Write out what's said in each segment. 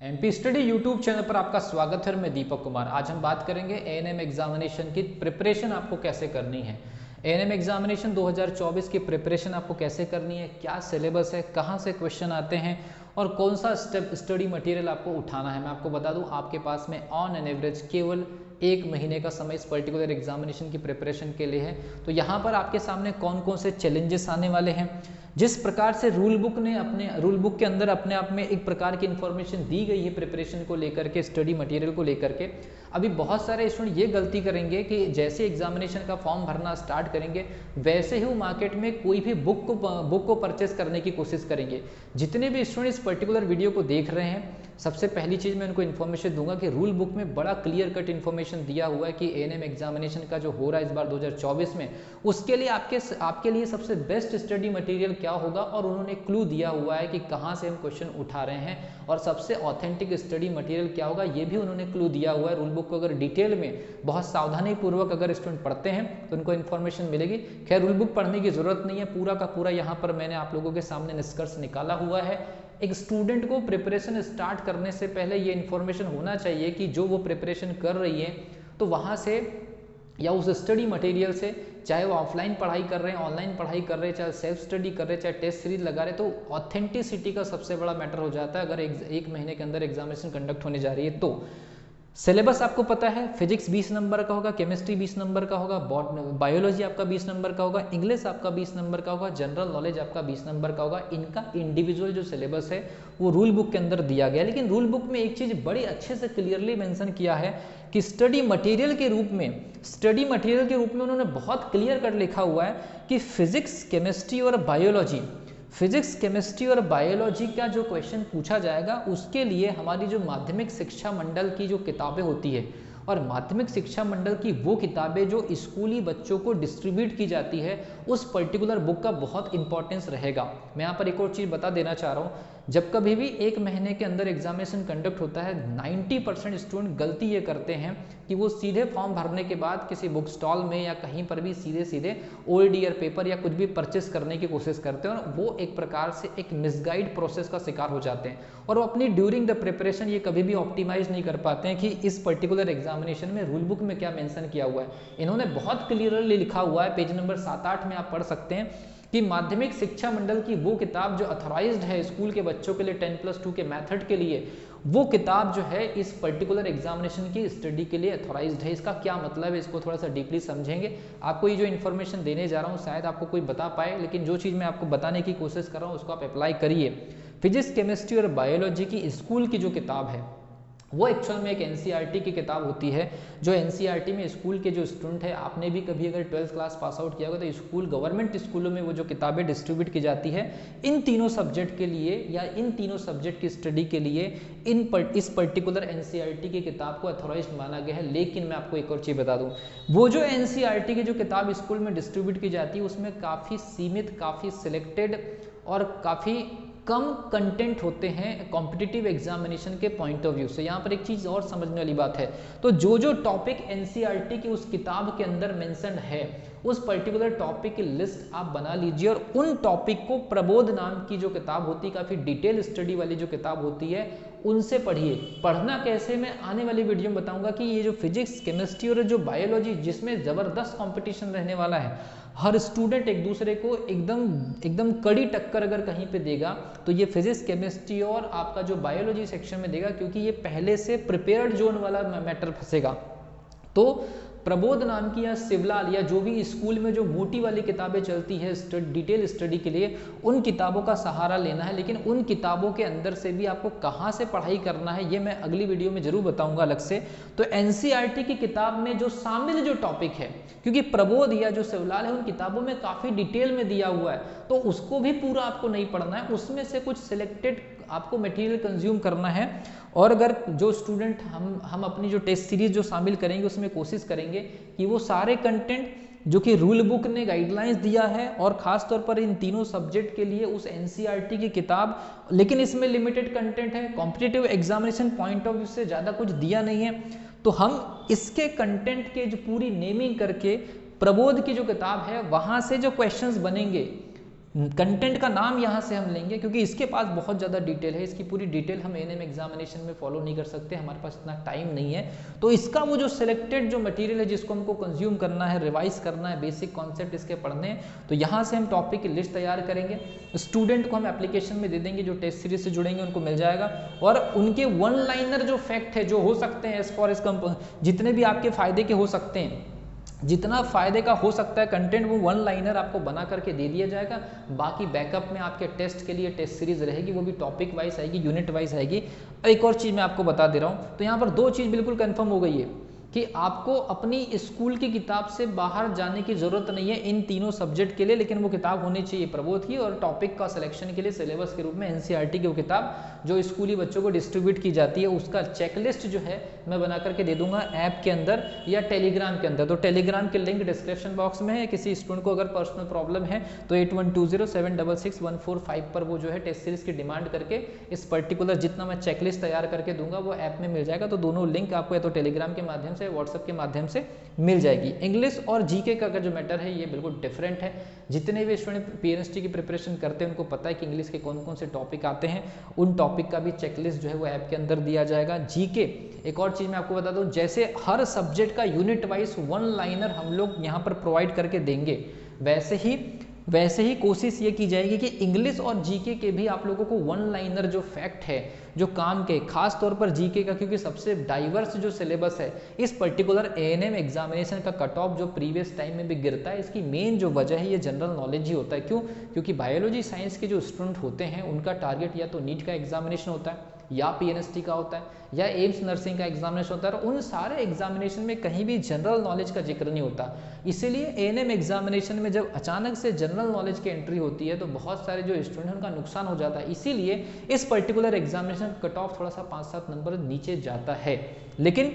MP study YouTube channel पर आपका स्वागत है। मैं दीपक कुमार। आज हम बात करेंगे एएनएम एग्जामिनेशन की प्रिपरेशन आपको कैसे करनी है। एएनएम एग्जामिनेशन 2024 की प्रिपरेशन आपको कैसे करनी है, क्या सिलेबस है, कहां से क्वेश्चन आते हैं और कौन सा स्टडी मटेरियल आपको उठाना है। मैं आपको बता दूं, आपके पास में ऑन एन एवरेज केवल 1 महीने का समय इस पर्टिकुलर एग्जामिनेशन की प्रिपरेशन के लिए है। तो यहाँ पर आपके सामने कौन कौन से चैलेंजेस आने वाले हैं। जिस प्रकार से रूल बुक ने अपने रूल बुक के अंदर अपने आप में एक प्रकार की इंफॉर्मेशन दी गई है प्रिपरेशन को लेकर के, स्टडी मटेरियल को लेकर के, अभी बहुत सारे स्टूडेंट ये गलती करेंगे कि जैसे एग्जामिनेशन का फॉर्म भरना स्टार्ट करेंगे वैसे ही वो मार्केट में कोई भी बुक को परचेस करने की कोशिश करेंगे। जितने भी स्टूडेंट इस पर्टिकुलर वीडियो को देख रहे हैं, सबसे पहली चीज़ मैं उनको इन्फॉर्मेशन दूंगा कि रूल बुक में बड़ा क्लियर कट इन्फॉर्मेशन दिया हुआ है कि एएनएम एग्जामिनेशन का जो हो रहा है इस बार 2024 में, उसके लिए आपके लिए सबसे बेस्ट स्टडी मटेरियल क्या होगा, और उन्होंने क्लू दिया हुआ है कि कहाँ से हम क्वेश्चन उठा रहे हैं और सबसे ऑथेंटिक स्टडी मटेरियल क्या होगा, ये भी उन्होंने क्लू दिया हुआ है। रूल बुक को अगर डिटेल में बहुत सावधानी पूर्वक अगर स्टूडेंट पढ़ते हैं तो उनको इन्फॉर्मेशन मिलेगी। खैर, रूल बुक पढ़ने की जरूरत नहीं है, पूरा का पूरा यहाँ पर मैंने आप लोगों के सामने निष्कर्ष निकाला हुआ है। एक स्टूडेंट को प्रिपरेशन स्टार्ट करने से पहले ये इन्फॉर्मेशन होना चाहिए कि जो वो प्रिपरेशन कर रही है तो वहाँ से या उस स्टडी मटेरियल से, चाहे वो ऑफलाइन पढ़ाई कर रहे हैं, ऑनलाइन पढ़ाई कर रहे हैं, चाहे सेल्फ स्टडी कर रहे हैं, चाहे टेस्ट सीरीज लगा रहे हैं, तो ऑथेंटिसिटी का सबसे बड़ा मैटर हो जाता है। अगर एक महीने के अंदर एग्जामिनेशन कंडक्ट होने जा रही है तो सिलेबस आपको पता है, फिजिक्स 20 नंबर का होगा, केमिस्ट्री 20 नंबर का होगा, बायोलॉजी आपका 20 नंबर का होगा, इंग्लिश आपका 20 नंबर का होगा, जनरल नॉलेज आपका 20 नंबर का होगा। इनका इंडिविजुअल जो सिलेबस है वो रूल बुक के अंदर दिया गया है। लेकिन रूल बुक में एक चीज़ बड़ी अच्छे से क्लियरली मेंशन किया है कि स्टडी मटेरियल के रूप में उन्होंने बहुत क्लियर कर लिखा हुआ है कि फिजिक्स केमिस्ट्री और बायोलॉजी का जो क्वेश्चन पूछा जाएगा उसके लिए हमारी जो माध्यमिक शिक्षा मंडल की जो किताबें होती है, और माध्यमिक शिक्षा मंडल की वो किताबें जो स्कूली बच्चों को डिस्ट्रीब्यूट की जाती है, उस पर्टिकुलर बुक का बहुत इंपॉर्टेंस रहेगा। मैं यहाँ पर एक और चीज़ बता देना चाह रहा हूँ, जब कभी भी 1 महीने के अंदर एग्जामिनेशन कंडक्ट होता है, 90% स्टूडेंट गलती ये करते हैं कि वो सीधे फॉर्म भरने के बाद किसी बुक स्टॉल में या कहीं पर भी सीधे ओल्ड ईयर पेपर या कुछ भी परचेस करने की कोशिश करते हैं, और वो एक प्रकार से एक मिसगाइड प्रोसेस का शिकार हो जाते हैं, और वो अपनी ड्यूरिंग द प्रिपरेशन ये कभी भी ऑप्टिमाइज नहीं कर पाते हैं कि इस पर्टिकुलर एग्जामिनेशन में रूल बुक में क्या मेंशन किया हुआ है। इन्होंने बहुत क्लियरली लिखा हुआ है, पेज नंबर 7-8 में आप पढ़ सकते हैं कि माध्यमिक शिक्षा मंडल की वो किताब जो अथॉराइज्ड है स्कूल के बच्चों के लिए 10+2 के मेथड के लिए, वो किताब जो है इस पर्टिकुलर एग्जामिनेशन की स्टडी के लिए अथॉराइज्ड है। इसका क्या मतलब है, इसको थोड़ा सा डीपली समझेंगे। आपको ये जो इन्फॉर्मेशन देने जा रहा हूँ शायद आपको कोई बता पाए, लेकिन जो चीज़ मैं आपको बताने की कोशिश कर रहा हूँ उसको आप अप्लाई करिए। फिजिक्स, केमिस्ट्री और बायोलॉजी की स्कूल की जो किताब है वो एक्चुअल में एक एनसीईआरटी की किताब होती है, जो एनसीईआरटी में स्कूल के जो स्टूडेंट है, आपने भी कभी अगर 12th क्लास पास आउट किया होगा तो स्कूल गवर्नमेंट स्कूलों में वो जो किताबें डिस्ट्रीब्यूट की जाती है इन तीनों सब्जेक्ट के लिए या इन तीनों सब्जेक्ट की स्टडी के लिए, इस पर्टिकुलर एनसीईआरटी की किताब को अथॉराइज्ड माना गया है। लेकिन मैं आपको एक और चीज़ बता दूँ, वो जो एनसीईआरटी की जो किताब स्कूल में डिस्ट्रीब्यूट की जाती है उसमें काफ़ी सीमित, काफ़ी सिलेक्टेड और काफ़ी कम कंटेंट होते हैं कॉम्पिटिटिव एग्जामिनेशन के पॉइंट ऑफ व्यू से। यहाँ पर एक चीज़ और समझने वाली बात है, तो जो टॉपिक एनसीईआरटी की उस किताब के अंदर मेंशन है, उस पर्टिकुलर टॉपिक की लिस्ट आप बना लीजिए और उन टॉपिक को प्रबोध नाम की जो किताब होती है, काफ़ी डिटेल स्टडी वाली जो किताब होती है, उनसे पढ़िए। पढ़ना कैसे, मैं आने वाली वीडियो में बताऊंगा कि ये जो फिजिक्स, केमिस्ट्री और जो बायोलॉजी, जिसमें ज़बरदस्त कंपटीशन रहने वाला है, हर स्टूडेंट एक दूसरे को एकदम कड़ी टक्कर अगर कहीं पे देगा तो ये फिजिक्स, केमिस्ट्री और आपका जो बायोलॉजी सेक्शन में देगा, क्योंकि ये पहले से प्रिपेयर्ड जोन वाला मैटर फंसेगा। तो प्रबोध नाम की या शिवलाल या जो भी स्कूल में जो मोटी वाली किताबें चलती है डिटेल स्टडी के लिए, उन किताबों का सहारा लेना है। लेकिन उन किताबों के अंदर से भी आपको कहाँ से पढ़ाई करना है ये मैं अगली वीडियो में जरूर बताऊंगा अलग से। तो एनसीईआरटी की किताब में जो शामिल जो टॉपिक है, क्योंकि प्रबोध या जो शिवलाल है उन किताबों में काफ़ी डिटेल में दिया हुआ है, तो उसको भी पूरा आपको नहीं पढ़ना है, उसमें से कुछ सिलेक्टेड आपको मटेरियल कंज्यूम करना है। और अगर जो स्टूडेंट हम अपनी जो टेस्ट सीरीज जो शामिल करेंगे उसमें कोशिश करेंगे कि वो सारे कंटेंट जो कि रूल बुक ने गाइडलाइंस दिया है, और खास तौर पर इन तीनों सब्जेक्ट के लिए उस एनसीईआरटी की किताब, लेकिन इसमें लिमिटेड कंटेंट है, competitive examination point of view से ज़्यादा कुछ दिया नहीं है, तो हम इसके कंटेंट के जो पूरी नेमिंग करके प्रबोध की जो किताब है वहाँ से जो क्वेश्चंस बनेंगे कंटेंट का नाम यहाँ से हम लेंगे क्योंकि इसके पास बहुत ज़्यादा डिटेल है, इसकी पूरी डिटेल हम एएनएम एग्जामिनेशन में फॉलो नहीं कर सकते, हमारे पास इतना टाइम नहीं है। तो इसका वो जो सिलेक्टेड जो मटेरियल है जिसको हमको कंज्यूम करना है, रिवाइज करना है, बेसिक कॉन्सेप्ट इसके पढ़ने हैं, तो यहाँ से हम टॉपिक की लिस्ट तैयार करेंगे। स्टूडेंट को हम एप्लीकेशन में दे देंगे, जो टेस्ट सीरीज से जुड़ेंगे उनको मिल जाएगा, और उनके वन लाइनर जो फैक्ट है जो हो सकते हैं एज फॉर एज जितने भी आपके फायदे के हो सकते हैं, जितना फायदे का हो सकता है कंटेंट, वो वन लाइनर आपको बना करके दे दिया जाएगा। बाकी बैकअप में आपके टेस्ट के लिए टेस्ट सीरीज रहेगी, वो भी टॉपिक वाइज आएगी, यूनिट वाइज आएगी। एक और चीज़ मैं आपको बता दे रहा हूँ, तो यहाँ पर दो चीज़ बिल्कुल कंफर्म हो गई है कि आपको अपनी स्कूल की किताब से बाहर जाने की जरूरत नहीं है इन तीनों सब्जेक्ट के लिए, लेकिन वो किताब होनी चाहिए प्रबोध की, और टॉपिक का सिलेक्शन के लिए सिलेबस के रूप में एनसीईआरटी की वो किताब जो स्कूली बच्चों को डिस्ट्रीब्यूट की जाती है, उसका चेकलिस्ट जो है मैं बना करके दे दूंगा ऐप के अंदर या टेलीग्राम के अंदर। तो टेलीग्राम के लिंक डिस्क्रिप्शन बॉक्स में है, किसी स्टूडेंट को अगर पर्सनल प्रॉब्लम है तो 8120766145 पर वो जो है टेस्ट सीरीज की डिमांड करके इस पर्टिकुलर जितना मैं चेकलिस्ट तैयार करके दूंगा वो ऐप में मिल जाएगा। तो दोनों लिंक आपको या तो टेलीग्राम के माध्यम से, व्हाट्सएप के माध्यम से मिल जाएगी। इंग्लिश और जीके का जो मैटर है ये बिल्कुल डिफरेंट है। जितने भी स्टूडेंट पीएनएसटी की प्रिपरेशन करते हैं उनको पता है कि इंग्लिश के कौन कौन से टॉपिक आते हैं, उन टॉपिक का भी चेकलिस्ट जो है वो ऐप के अंदर दिया जाएगा। जीके, एक और चीज मैं आपको बता दूं, जैसे हर सब्जेक्ट का यूनिट वाइज वन लाइनर हम लोग यहाँ पर प्रोवाइड करके देंगे, वैसे ही कोशिश ये की जाएगी कि इंग्लिश और जीके के भी आप लोगों को वन लाइनर जो फैक्ट है जो काम के, खास तौर पर जीके का, क्योंकि सबसे डाइवर्स जो सिलेबस है इस पर्टिकुलर एएनएम एग्जामिनेशन का कट ऑफ जो प्रीवियस टाइम में भी गिरता है, इसकी मेन जो वजह है ये जनरल नॉलेज ही होता है। क्यों? क्योंकि बायोलॉजी साइंस के जो स्टूडेंट होते हैं उनका टारगेट या तो नीट का एग्जामिनेशन होता है या पीएनएसटी का होता है या एम्स नर्सिंग का एग्जामिनेशन होता है, और उन सारे एग्जामिनेशन में कहीं भी जनरल नॉलेज का जिक्र नहीं होता। इसीलिए एएनएम एग्जामिनेशन में जब अचानक से जनरल नॉलेज की एंट्री होती है तो बहुत सारे जो स्टूडेंट हैं उनका नुकसान हो जाता है। इसीलिए इस पर्टिकुलर एग्जामिनेशन कट ऑफ थोड़ा सा 5-7 नंबर नीचे जाता है। लेकिन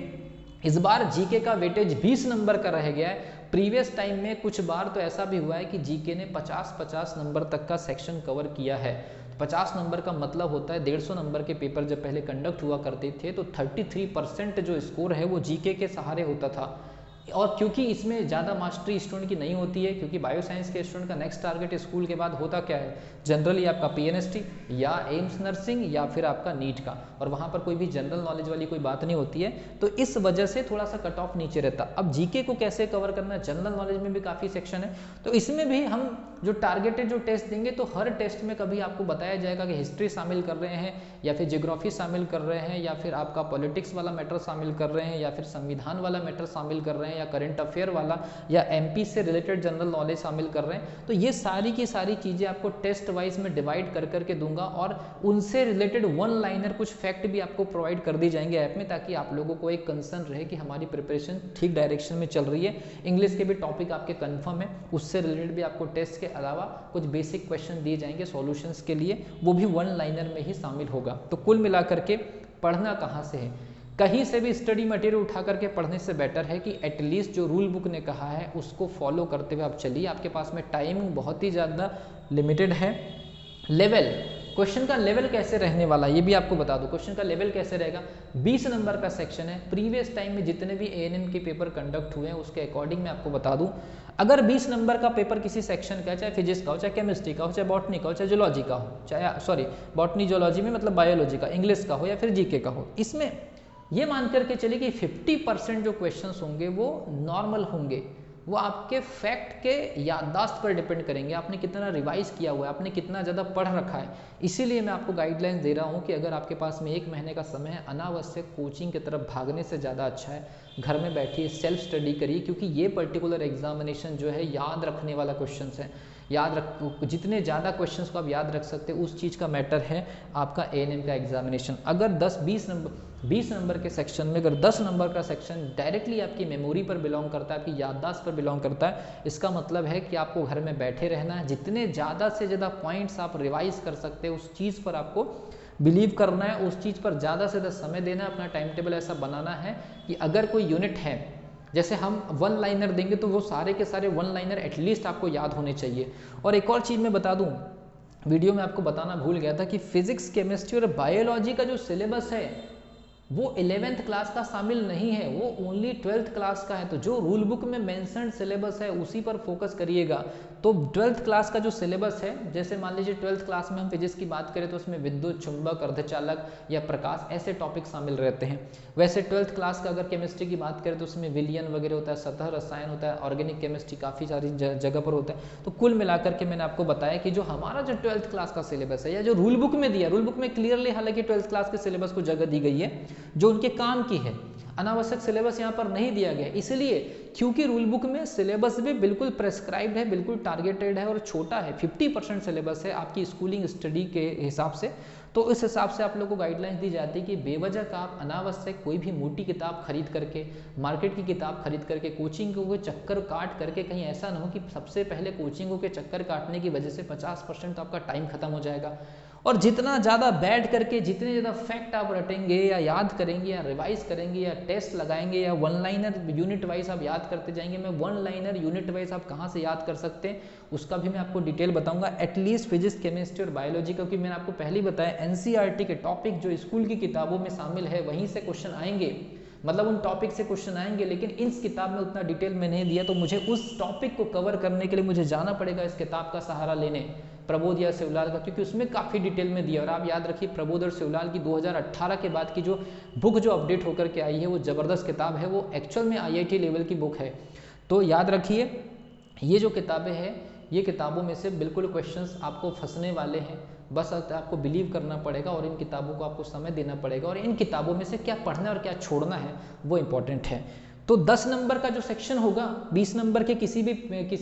इस बार जीके का वेटेज 20 नंबर का रह गया है। प्रीवियस टाइम में कुछ बार तो ऐसा भी हुआ है कि जीके ने 50-50 नंबर तक का सेक्शन कवर किया है। 50 नंबर का मतलब होता है 150 नंबर के पेपर जब पहले कंडक्ट हुआ करते थे तो 33% जो स्कोर है वो जीके के सहारे होता था। और क्योंकि इसमें ज़्यादा मास्टरी स्टूडेंट की नहीं होती है, क्योंकि बायो साइंस के स्टूडेंट का नेक्स्ट टारगेट स्कूल के बाद होता क्या है, जनरली आपका पीएनएसटी या एम्स नर्सिंग या फिर आपका नीट का, और वहाँ पर कोई भी जनरल नॉलेज वाली कोई बात नहीं होती है, तो इस वजह से थोड़ा सा कट ऑफ नीचे रहता। अब जीके को कैसे कवर करना है, जनरल नॉलेज में भी काफ़ी सेक्शन है, तो इसमें भी हम जो टारगेटेड जो टेस्ट देंगे तो हर टेस्ट में कभी आपको बताया जाएगा कि हिस्ट्री शामिल कर रहे हैं या फिर ज्योग्राफी शामिल कर रहे हैं या फिर आपका पॉलिटिक्स वाला मैटर शामिल कर रहे हैं या फिर संविधान वाला मैटर शामिल कर रहे हैं या करंट अफेयर वाला या एमपी से रिलेटेड जनरल नॉलेज शामिल कर रहे हैं। तो ये सारी की सारी चीज़ें आपको टेस्ट वाइज में डिवाइड कर करके दूंगा, और उनसे रिलेटेड वन लाइनर कुछ फैक्ट भी आपको प्रोवाइड कर दी जाएंगे ऐप में, ताकि आप लोगों को एक कंसर्न रहे कि हमारी प्रिपरेशन ठीक डायरेक्शन में चल रही है। इंग्लिश के भी टॉपिक आपके कन्फर्म है, उससे रिलेटेड भी आपको टेस्ट के अलावा कुछ बेसिक क्वेश्चन दिए जाएंगे सॉल्यूशंस के लिए, वो भी वन लाइनर में ही शामिल होगा। तो कुल मिलाकर के पढ़ना कहाँ से है, कहीं से भी स्टडी मटेरियल उठा करके पढ़ने से बेटर है कि एटलीस्ट जो रूल बुक ने कहा है उसको फॉलो करते हुए आप चलिए। आपके पास में टाइम बहुत ही ज़्यादा लिमिटेड है। लेवल, क्वेश्चन का लेवल कैसे रहने वाला है ये भी आपको बता दूं। क्वेश्चन का लेवल कैसे रहेगा, 20 नंबर का सेक्शन है। प्रीवियस टाइम में जितने भी एएनएम के पेपर कंडक्ट हुए हैं उसके अकॉर्डिंग मैं आपको बता दूं, अगर 20 नंबर का पेपर किसी सेक्शन का, चाहे फिजिक्स का हो, चाहे केमिस्ट्री का हो, चाहे बॉटनी का हो, चाहे जूलॉजी का हो, चाहे बॉटनी जूलॉजी में मतलब बायोलॉजी का, इंग्लिश का हो या फिर जीके का हो, इसमें ये मान करके चलिए कि 50% जो क्वेश्चंस होंगे वो नॉर्मल होंगे, वो आपके फैक्ट के याददाश्त पर डिपेंड करेंगे, आपने कितना रिवाइज किया हुआ है, आपने कितना ज़्यादा पढ़ रखा है। इसीलिए मैं आपको गाइडलाइंस दे रहा हूँ कि अगर आपके पास में 1 महीने का समय है, अनावश्यक कोचिंग की तरफ भागने से ज़्यादा अच्छा है घर में बैठिए, सेल्फ स्टडी करिए, क्योंकि ये पर्टिकुलर एग्जामिनेशन जो है याद रखने वाला क्वेश्चन है। याद रख, जितने ज़्यादा क्वेश्चंस को आप याद रख सकते हैं उस चीज़ का मैटर है आपका एएनएम का एग्जामिनेशन। अगर 20 नंबर के सेक्शन में अगर 10 नंबर का सेक्शन डायरेक्टली आपकी मेमोरी पर बिलोंग करता है, आपकी याददाश्त पर बिलोंग करता है, इसका मतलब है कि आपको घर में बैठे रहना है, जितने ज़्यादा से ज़्यादा पॉइंट्स आप रिवाइज कर सकते हैं उस चीज़ पर आपको बिलीव करना है, उस चीज़ पर ज़्यादा से ज़्यादा समय देना है। अपना टाइम टेबल ऐसा बनाना है कि अगर कोई यूनिट है, जैसे हम वन लाइनर देंगे तो वो सारे के सारे वन लाइनर एटलीस्ट आपको याद होने चाहिए। और एक और चीज़ मैं बता दूं, वीडियो में आपको बताना भूल गया था कि फिजिक्स, केमिस्ट्री और बायोलॉजी का जो सिलेबस है वो 11th क्लास का शामिल नहीं है, वो ओनली 12th क्लास का है। तो जो रूल बुक में मेंशन्ड सिलेबस है उसी पर फोकस करिएगा। तो 12th क्लास का जो सिलेबस है, जैसे मान लीजिए 12th क्लास में हम फिजिक्स की बात करें तो उसमें विद्युत, चुंबक, अर्धचालक या प्रकाश ऐसे टॉपिक शामिल रहते हैं। वैसे 12th क्लास का अगर केमिस्ट्री की बात करें तो उसमें विलियन वगैरह होता है, सतह रसायन होता है, ऑर्गेनिक केमिस्ट्री काफ़ी सारी जगह पर होता है। तो कुल मिलाकर के मैंने आपको बताया कि जो हमारा जो 12th क्लास का सिलेबस है या जो रूल बुक में दिया, रूल बुक में क्लियरली हालांकि 12th क्लास के सिलेबस को जगह दी गई है जो उनके काम की है, अनावश्यक सिलेबस यहाँ पर नहीं दिया गया। इसलिए क्योंकि रूल बुक में सिलेबस भी बिल्कुल प्रेस्क्राइब्ड है, बिल्कुल टारगेटेड है और छोटा है, 50% सिलेबस है आपकी स्कूलिंग स्टडी के हिसाब से। तो इस हिसाब से आप लोगों को गाइडलाइंस दी जाती है कि बेवजह का आप अनावश्यक कोई भी मोटी किताब खरीद करके, मार्केट की किताब खरीद करके, कोचिंग के चक्कर काट करके, कहीं ऐसा ना हो कि सबसे पहले कोचिंगों के चक्कर काटने की वजह से 50% तो आपका टाइम खत्म हो जाएगा। और जितना ज़्यादा बैठ करके जितने ज़्यादा फैक्ट आप रटेंगे या याद करेंगे या रिवाइज करेंगे या टेस्ट लगाएंगे या वन लाइनर यूनिट वाइज आप याद करते जाएंगे, मैं वन लाइनर यूनिट वाइज आप कहाँ से याद कर सकते हैं उसका भी मैं आपको डिटेल बताऊंगा, एटलीस्ट फिजिक्स, केमिस्ट्री और बायोलॉजी, क्योंकि मैंने आपको पहले ही बताया एनसीईआरटी के टॉपिक जो स्कूल की किताबों में शामिल है वहीं से क्वेश्चन आएंगे, मतलब उन टॉपिक से क्वेश्चन आएंगे। लेकिन इस किताब में उतना डिटेल में नहीं दिया, तो मुझे उस टॉपिक को कवर करने के लिए मुझे जाना पड़ेगा इस किताब का सहारा लेने, प्रबोध या शिवलाल का, क्योंकि उसमें काफ़ी डिटेल में दिया। और आप याद रखिए प्रबोध और शिवलाल की 2018 के बाद की जो बुक जो अपडेट होकर के आई है वो ज़बरदस्त किताब है, वो एक्चुअल में IIT लेवल की बुक है। तो याद रखिए ये जो किताबें हैं ये किताबों में से बिल्कुल क्वेश्चंस आपको फंसने वाले हैं, बस आपको बिलीव करना पड़ेगा और इन किताबों को आपको समय देना पड़ेगा और इन किताबों में से क्या पढ़ना और क्या छोड़ना है वो इम्पोर्टेंट है। तो 10 नंबर का जो सेक्शन होगा, 20 नंबर के किसी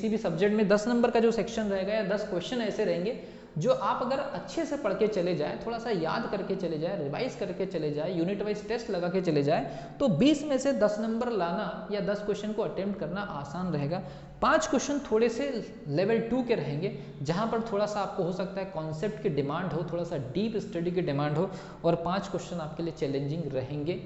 भी सब्जेक्ट में 10 नंबर का जो सेक्शन रहेगा या 10 क्वेश्चन ऐसे रहेंगे जो आप अगर अच्छे से पढ़ के चले जाए, थोड़ा सा याद करके चले जाए, रिवाइज करके चले जाए, यूनिट वाइज टेस्ट लगा के चले जाए, तो 20 में से 10 नंबर लाना या 10 क्वेश्चन को अटेम्प्ट करना आसान रहेगा। 5 क्वेश्चन थोड़े से लेवल 2 के रहेंगे जहां पर थोड़ा सा आपको हो सकता है कॉन्सेप्ट की डिमांड हो, थोड़ा सा डीप स्टडी की डिमांड हो, और 5 क्वेश्चन आपके लिए चैलेंजिंग रहेंगे।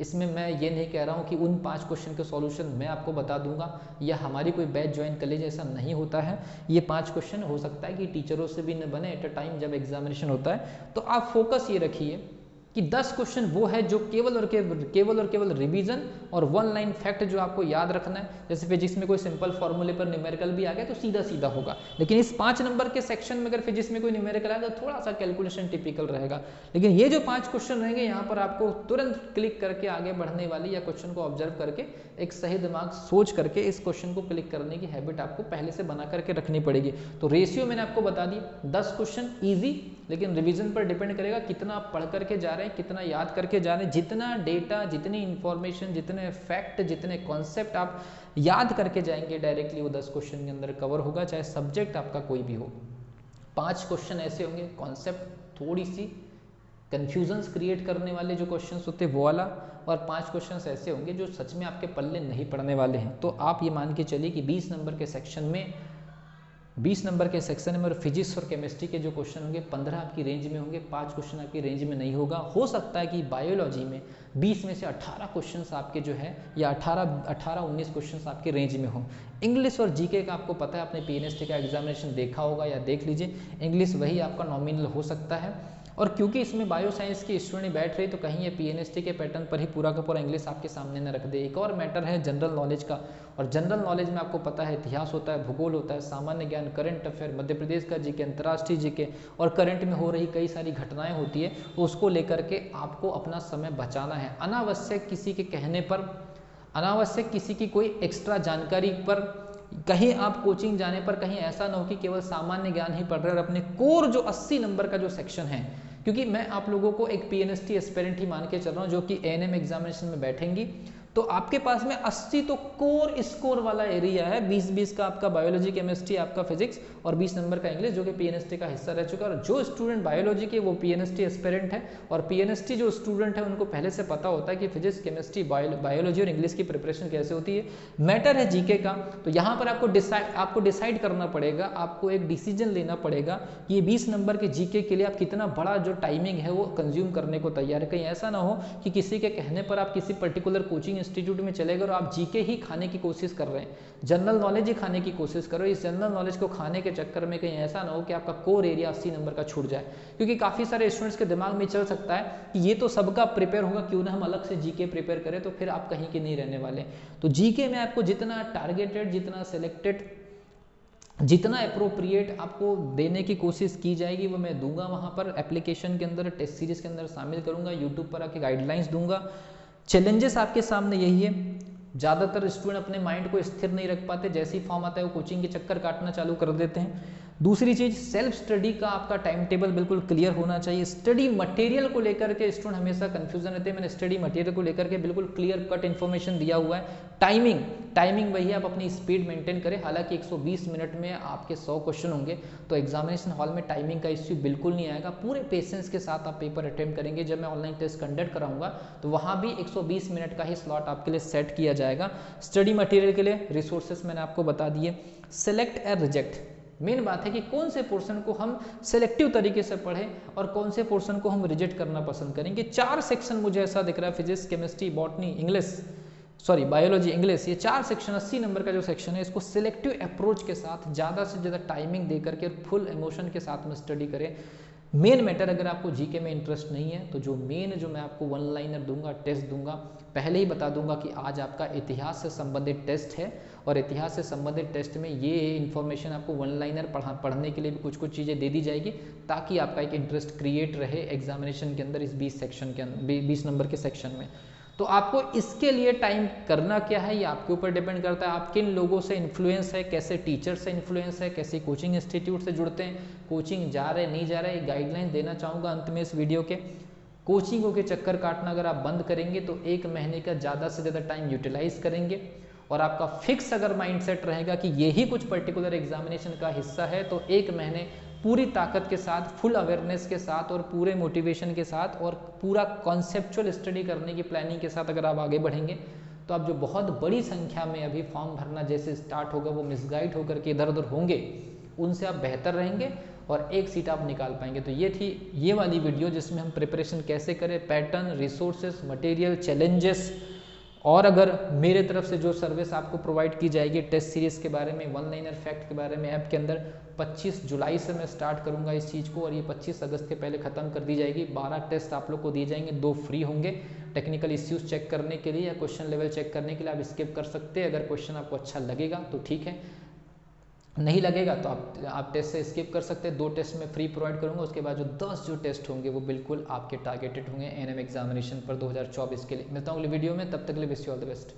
इसमें मैं ये नहीं कह रहा हूँ कि उन 5 क्वेश्चन के सॉल्यूशन मैं आपको बता दूंगा या हमारी कोई बैच ज्वाइन कर लीजिए, ऐसा नहीं होता है। ये 5 क्वेश्चन हो सकता है कि टीचरों से भी न बने एट अ टाइम जब एग्जामिनेशन होता है। तो आप फोकस ये रखिए कि 10 क्वेश्चन वो है जो केवल और केवल रिवीजन और वन लाइन फैक्ट जो आपको याद रखना है। जैसे फिजिक्स में कोई सिंपल फॉर्मूले पर न्यूमेरिकल भी आ गया तो सीधा सीधा होगा, लेकिन इस 5 नंबर के सेक्शन में अगर फिजिक्स में कोई न्यूमेरिकल आएगा तो थोड़ा सा कैलकुलेशन टिपिकल रहेगा। लेकिन ये जो 5 क्वेश्चन रहेंगे यहाँ पर आपको तुरंत क्लिक करके आगे बढ़ने वाली या क्वेश्चन को ऑब्जर्व करके एक सही दिमाग सोच करके इस क्वेश्चन को क्लिक करने की हैबिट आपको पहले से बना करके रखनी पड़ेगी। तो रेशियो मैंने आपको बता दी, 10 क्वेश्चन ईजी, लेकिन रिवीजन पर डिपेंड करेगा कितना आप पढ़ करके जा रहे हैं, कितना याद करके जा रहे हैं। जितना डेटा, जितनी इंफॉर्मेशन, जितने फैक्ट, जितने कॉन्सेप्ट आप याद करके जाएंगे डायरेक्टली वो 10 क्वेश्चन के अंदर कवर होगा, चाहे सब्जेक्ट आपका कोई भी हो। 5 क्वेश्चन ऐसे होंगे कॉन्सेप्ट थोड़ी सी कंफ्यूजन्स क्रिएट करने वाले जो क्वेश्चंस होते हैं वो वाला, और 5 क्वेश्चंस ऐसे होंगे जो सच में आपके पल्ले नहीं पड़ने वाले हैं। तो आप ये मान के चलिए कि 20 नंबर के सेक्शन में फिजिक्स और केमिस्ट्री के जो क्वेश्चन होंगे 15 आपकी रेंज में होंगे, 5 क्वेश्चन आपकी रेंज में नहीं होगा। हो सकता है कि बायोलॉजी में 20 में से 18 क्वेश्चंस आपके जो है या 18-19 क्वेश्चंस आपके रेंज में हो। इंग्लिश और जीके का आपको पता है, आपने पीएनएसटी का एग्जामिनेशन देखा होगा या देख लीजिए, इंग्लिश वही आपका नॉमिनल हो सकता है। और क्योंकि इसमें बायो साइंस की स्टूडेंट बैठ रही तो कहीं ये पीएनएसटी के पैटर्न पर ही पूरा का पूरा इंग्लिश आपके सामने न रख दे। एक और मैटर है जनरल नॉलेज का, और जनरल नॉलेज में आपको पता है इतिहास होता है, भूगोल होता है, सामान्य ज्ञान, करंट अफेयर, मध्य प्रदेश का जीके, अंतर्राष्ट्रीय जीके और करंट में हो रही कई सारी घटनाएं होती है, उसको लेकर के आपको अपना समय बचाना है। अनावश्यक किसी के कहने पर, अनावश्यक किसी की कोई एक्स्ट्रा जानकारी पर, कहीं आप कोचिंग जाने पर कहीं ऐसा ना हो कि केवल सामान्य ज्ञान ही पढ़ रहे और अपने कोर जो 80 नंबर का जो सेक्शन है, क्योंकि मैं आप लोगों को एक पीएनएसटी एस्पिरेंट ही मान के चल रहा हूँ जो कि एएनएम एग्जामिनेशन में बैठेंगी, तो आपके पास में 80 तो कोर स्कोर वाला एरिया है। 20-20 का आपका बायोलॉजी, केमिस्ट्री, आपका फिजिक्स और 20 नंबर का इंग्लिश जो कि पीएनएसटी का हिस्सा रह चुका है। और जो स्टूडेंट बायोलॉजी के वो पीएनएसटी एस्पिरेंट है, और पीएनएसटी जो स्टूडेंट है उनको पहले से पता होता है कि फिजिक्स, केमिस्ट्री, बायोलॉजी और इंग्लिश की प्रिपरेशन कैसे होती है। मैटर है जीके का, तो यहाँ पर आपको डिसाइड करना पड़ेगा, आपको एक डिसीजन लेना पड़ेगा कि ये 20 नंबर के जीके के लिए आप कितना बड़ा जो टाइमिंग है वो कंज्यूम करने को तैयार है। कहीं ऐसा ना हो कि किसी के कहने पर आप किसी पर्टिकुलर कोचिंग इंस्टीट्यूट में चले गए और आप जीके ही खाने की कोशिश कर रहे हैं, जनरल नॉलेज ही खाने की कोशिश कर रहे हो, इस जनरल नॉलेज को खाने के चक्कर में कहीं ऐसा ना हो कि आपका कोर एरिया 80 नंबर का छूट जाए, क्योंकि काफ़ी सारे स्टूडेंट्स के दिमाग में चल सकता है कि ये तो सबका प्रिपेयर होगा, क्यों ना हम अलग से जीके प्रिपेयर करें, तो फिर आप कहीं के नहीं रहने वाले। तो जीके में आपको जितना टारगेटेड, जितना सिलेक्टेड, जितना अप्रोप्रिएट आपको देने की कोशिश की जाएगी वो मैं दूंगा, वहाँ पर एप्लीकेशन के अंदर, टेस्ट सीरीज के अंदर शामिल करूंगा, यूट्यूब पर आके गाइडलाइंस दूंगा। चैलेंजेस आपके सामने यही है, ज़्यादातर स्टूडेंट अपने माइंड को स्थिर नहीं रख पाते, जैसे ही फॉर्म आता है वो कोचिंग के चक्कर काटना चालू कर देते हैं। दूसरी चीज़, सेल्फ स्टडी का आपका टाइम टेबल बिल्कुल क्लियर होना चाहिए। स्टडी मटेरियल को लेकर के स्टूडेंट हमेशा कंफ्यूजन रहते हैं, मैंने स्टडी मटेरियल को लेकर के बिल्कुल क्लियर कट इन्फॉर्मेशन दिया हुआ है। टाइमिंग वही, आप अपनी स्पीड मेंटेन करें, हालांकि 120 मिनट में आपके 100 क्वेश्चन होंगे, तो एग्जामिनेशन हॉल में टाइमिंग का इश्यू बिल्कुल नहीं आएगा, पूरे पेशेंस के साथ आप पेपर अटेम्प्ट करेंगे। जब मैं ऑनलाइन टेस्ट कंडक्ट कराऊंगा तो वहाँ भी 120 मिनट का ही स्लॉट आपके लिए सेट किया जाएगा। स्टडी मटेरियल के लिए रिसोर्सेस मैंने आपको बता दिए। सिलेक्ट एंड रिजेक्ट, मेन बात है कि कौन से पोर्शन को हम सिलेक्टिव तरीके से पढ़ें और कौन से पोर्शन को हम रिजेक्ट करना पसंद करेंगे। 4 सेक्शन मुझे ऐसा दिख रहा है, physics, chemistry, botany, English, sorry biology, English, ये 4 सेक्शन 80 नंबर का जो सेक्शन है, इसको सिलेक्टिव अप्रोच के साथ ज़्यादा से ज़्यादा टाइमिंग दे करके फुल इमोशन के साथ में स्टडी करें। मेन मैटर, अगर आपको जीके में इंटरेस्ट नहीं है तो जो मैं आपको 1 लाइनर दूंगा, टेस्ट दूंगा, पहले ही बता दूंगा कि आज आपका इतिहास से संबंधित टेस्ट है और इतिहास से संबंधित टेस्ट में ये इन्फॉर्मेशन आपको 1 लाइनर पढ़ने के लिए भी कुछ चीज़ें दे दी जाएगी, ताकि आपका एक इंटरेस्ट क्रिएट रहे एग्जामिनेशन के अंदर, इस 20 सेक्शन के अंदर, 20 नंबर के सेक्शन में। तो आपको इसके लिए टाइम करना क्या है ये आपके ऊपर डिपेंड करता है, आप किन लोगों से इन्फ्लुएंस है, कैसे टीचर से इन्फ्लुएंस है, कैसे कोचिंग इंस्टीट्यूट से जुड़ते हैं, कोचिंग जा रहे नहीं जा रहे, गाइडलाइन देना चाहूँगा अंत में इस वीडियो के। कोचिंगों के चक्कर काटना अगर आप बंद करेंगे तो 1 महीने का ज़्यादा से ज़्यादा टाइम यूटिलाइज करेंगे, और आपका फिक्स अगर माइंडसेट रहेगा कि यही कुछ पर्टिकुलर एग्जामिनेशन का हिस्सा है, तो 1 महीने पूरी ताकत के साथ, फुल अवेयरनेस के साथ और पूरे मोटिवेशन के साथ और पूरा कॉन्सेप्चुअल स्टडी करने की प्लानिंग के साथ अगर आप आगे बढ़ेंगे, तो आप जो बहुत बड़ी संख्या में अभी फॉर्म भरना जैसे स्टार्ट होगा वो मिसगाइड होकर के इधर उधर होंगे, उनसे आप बेहतर रहेंगे और 1 सीट आप निकाल पाएंगे। तो ये थी ये वाली वीडियो जिसमें हम प्रिपरेशन कैसे करें, पैटर्न, रिसोर्सेस, मटेरियल, चैलेंजेस, और अगर मेरे तरफ से जो सर्विस आपको प्रोवाइड की जाएगी टेस्ट सीरीज के बारे में, 1 लाइनर फैक्ट के बारे में, ऐप के अंदर 25 जुलाई से मैं स्टार्ट करूंगा इस चीज़ को, और ये 25 अगस्त के पहले ख़त्म कर दी जाएगी। 12 टेस्ट आप लोग को दिए जाएंगे, 2 फ्री होंगे। टेक्निकल इश्यूज चेक करने के लिए या क्वेश्चन लेवल चेक करने के लिए आप स्किप कर सकते हैं, अगर क्वेश्चन आपको अच्छा लगेगा तो ठीक है, नहीं लगेगा तो आप टेस्ट से स्किप कर सकते हैं। 2 टेस्ट में फ्री प्रोवाइड करूंगा, उसके बाद जो 10 जो टेस्ट होंगे वो बिल्कुल आपके टारगेटेड होंगे एनएम एग्जामिनेशन पर 2024 के लिए। मिलता हूँ अगली वीडियो में, तब तक के लिए wish you all the best.